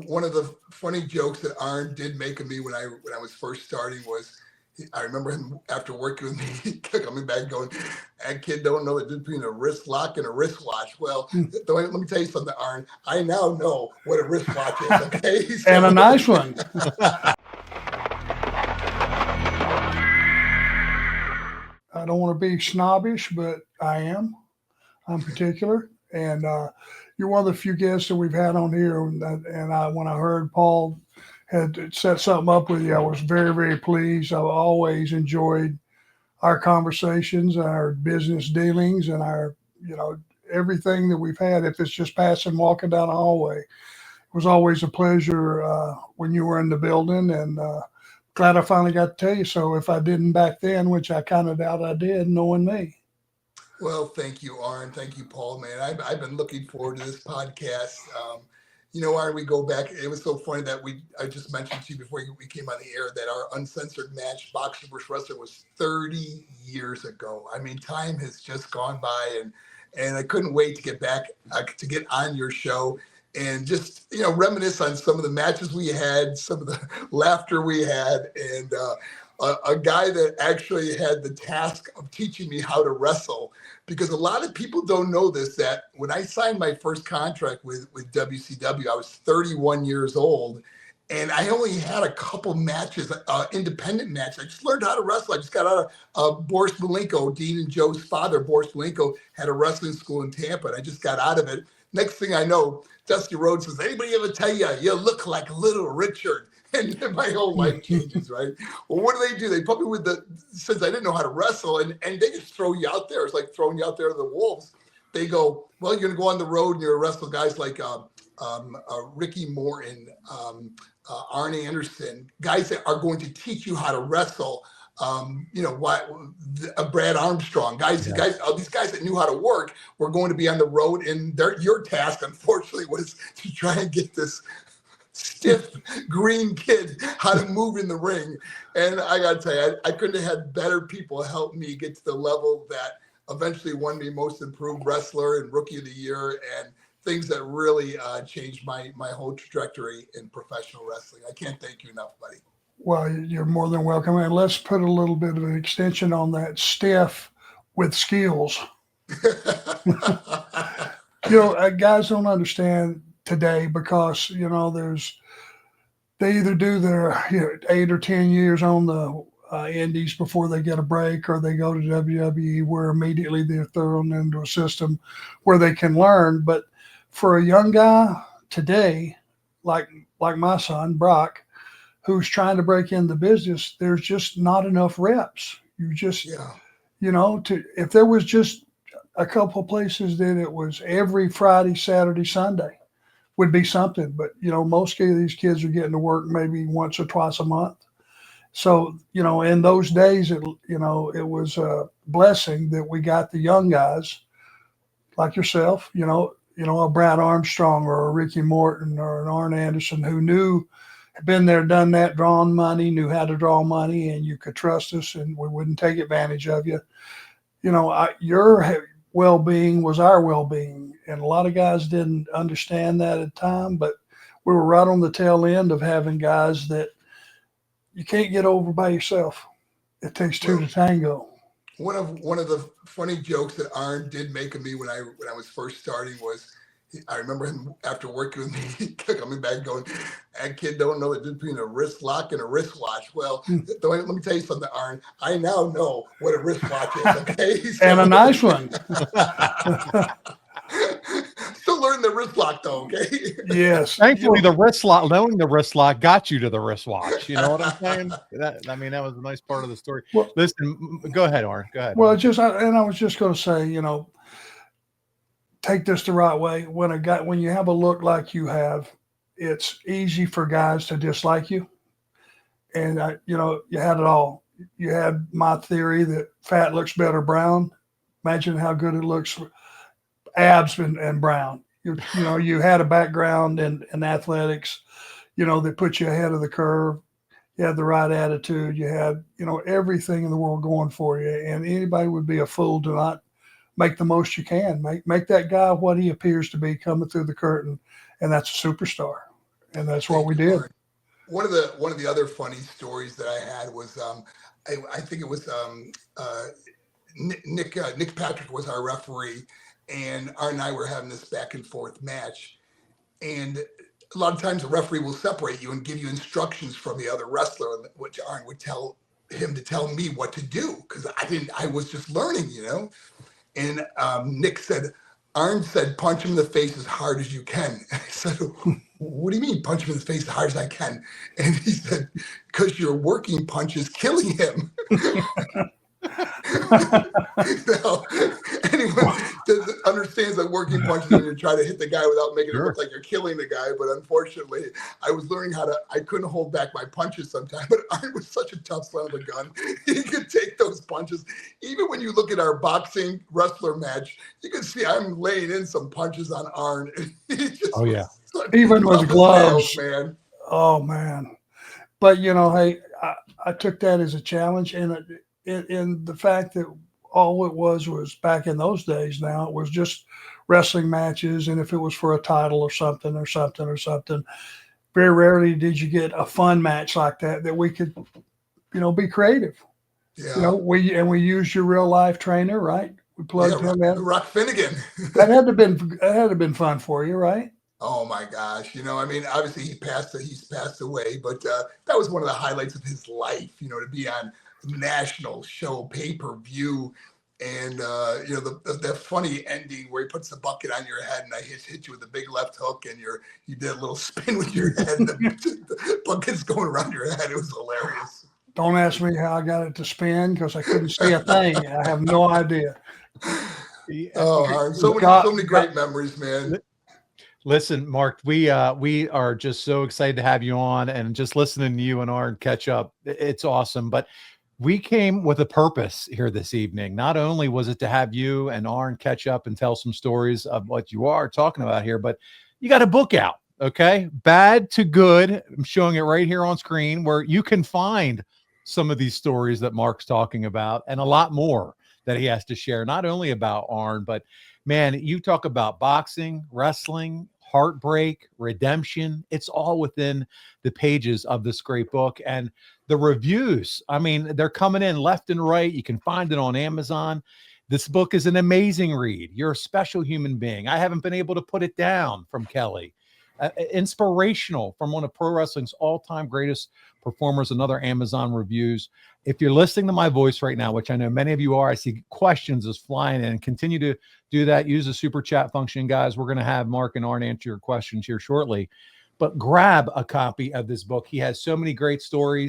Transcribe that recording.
one of the funny jokes that Arn did make of me when I was first starting was, I remember him after working with me coming back going, "That kid don't know the difference between a wrist lock and a wristwatch." Well, let me tell you something, Arn. I now know what a wristwatch is. Okay, and a nice one. I don't want to be snobbish, but I am. I'm particular, and you're one of the few guests that we've had on here. And when I heard Paul had set something up with you, I was very, very pleased. I've always enjoyed our conversations, our business dealings, and our, everything that we've had. If it's just passing, walking down the hallway, it was always a pleasure when you were in the building, and glad I finally got to tell you so. If I didn't back then, which I kind of doubt I did, knowing me. Well, thank you, Arn. Thank you, Paul, man. I've been looking forward to this podcast. Arn, we go back. It was so funny that I just mentioned to you before we came on the air that our uncensored match, Boxer vs. Wrestler, was 30 years ago. I mean, time has just gone by, and I couldn't wait to get back, to get on your show and just, reminisce on some of the matches we had, some of the laughter we had, and a guy that actually had the task of teaching me how to wrestle, because a lot of people don't know this, that when I signed my first contract with WCW, I was 31 years old, and I only had a couple matches, independent matches. I just learned how to wrestle. I just got out of Boris Malenko, Dean and Joe's father. Boris Malenko had a wrestling school in Tampa, and I just got out of it. Next thing I know, Dusty Rhodes says, "Anybody ever tell you you look like Little Richard?" And my whole life changes, right? Well, what do? They put me since I didn't know how to wrestle, and they just throw you out there. It's like throwing you out there to the wolves. They go, "Well, you're going to go on the road and you're going to wrestle guys like Ricky Morton, Arn Anderson, guys that are going to teach you how to wrestle. Brad Armstrong, guys, all these guys that knew how to work were going to be on the road, and your task, unfortunately, was to try and get this stiff green kid how to move in the ring." And I got to tell you, I couldn't have had better people help me get to the level that eventually won me Most Improved Wrestler and Rookie of the Year, and things that really changed my whole trajectory in professional wrestling. I can't thank you enough, buddy. Well, you're more than welcome. And let's put a little bit of an extension on that, stiff with skills. Guys don't understand today because, they either do their 8 or 10 years on the indies before they get a break, or they go to WWE, where immediately they're thrown into a system where they can learn. But for a young guy today, like my son, Brock, who's trying to break into business, there's just not enough reps. You just, if there was just a couple places that it was every Friday, Saturday, Sunday would be something. But, most of these kids are getting to work maybe once or twice a month. So, in those days, it was a blessing that we got the young guys like yourself, a Brad Armstrong or a Ricky Morton or an Arn Anderson who had been there, done that, drawn money, knew how to draw money, and you could trust us and we wouldn't take advantage of you. Your well-being was our well-being, and a lot of guys didn't understand that at the time, but we were right on the tail end of having guys that you can't get over by yourself. It takes two to tango. One of the funny jokes that Arn did make of me when I was first starting was, I remember him after working with me coming back going, "That kid don't know the difference between a wrist lock and a wristwatch." Well, let me tell you something, Arn. I now know what a wristwatch is. Okay, and a nice one. Still learning the wrist lock though. Okay. Yes. Thankfully, the wrist lock, knowing the wrist lock, got you to the wristwatch. You know what I'm saying? That was a nice part of the story. Well, listen, go ahead, Arn. Go ahead. Well, I was just going to say, take this the right way. When you have a look like you have, it's easy for guys to dislike you. And you had it all. You had my theory that fat looks better brown. Imagine how good it looks, abs and brown. You had a background in athletics, that put you ahead of the curve. You had the right attitude. You had, everything in the world going for you. And anybody would be a fool to not make the most you can. Make that guy what he appears to be coming through the curtain, and that's a superstar. And that's what we did. One of the other funny stories that I had was I think it was Nick Patrick was our referee, and Arn and I were having this back and forth match, and a lot of times the referee will separate you and give you instructions from the other wrestler, which Arn would tell him to tell me what to do, because I was just learning, And Arn said, punch him in the face as hard as you can. And I said, what do you mean punch him in the face as hard as I can? And he said, because your working punch is killing him. Now, anyone that understands that working punches when you try to hit the guy without making it look like you're killing the guy. But unfortunately, I was learning I couldn't hold back my punches sometimes. But Arn was such a tough son of a gun. He could take those punches. Even when you look at our boxing wrestler match, you can see I'm laying in some punches on Arn. Even with gloves, man. Oh, man. But, hey, I took that as a challenge. And in the fact that all it was back in those days now, it was just wrestling matches. And if it was for a title or something, very rarely did you get a fun match like that we could, be creative. Yeah. We used your real life trainer, right? We plugged him in. Rock Finnegan. that had to been fun for you, right? Oh my gosh. Obviously he's passed away, but that was one of the highlights of his life, to be on national show pay-per-view, and the funny ending where he puts the bucket on your head and I hit you with a big left hook, and you did a little spin with your head and the bucket's going around your head. It was hilarious. Don't ask me how I got it to spin, because I couldn't see a thing. I have no idea. So many great memories, man. Listen, Marc, we are just so excited to have you on, and just listening to you and Arn catch up. It's awesome. But we came with a purpose here this evening. Not only was it to have you and Arn catch up and tell some stories of what you are talking about here, but you got a book out, okay? Bad to Good. I'm showing it right here on screen, where you can find some of these stories that Marc's talking about and a lot more that he has to share, not only about Arn, but man, you talk about boxing, wrestling, heartbreak, redemption. It's all within the pages of this great book. And the reviews, they're coming in left and right. You can find it on Amazon. This book is an amazing read. You're a special human being. I haven't been able to put it down from Kelly. Inspirational from one of pro wrestling's all-time greatest performers. Another Amazon reviews. If you're listening to my voice right now, which I know many of you are, I see questions is flying in. Continue to do that. Use the super chat function, guys. We're going to have Marc and Arn answer your questions here shortly. But grab a copy of this book. He has so many great stories.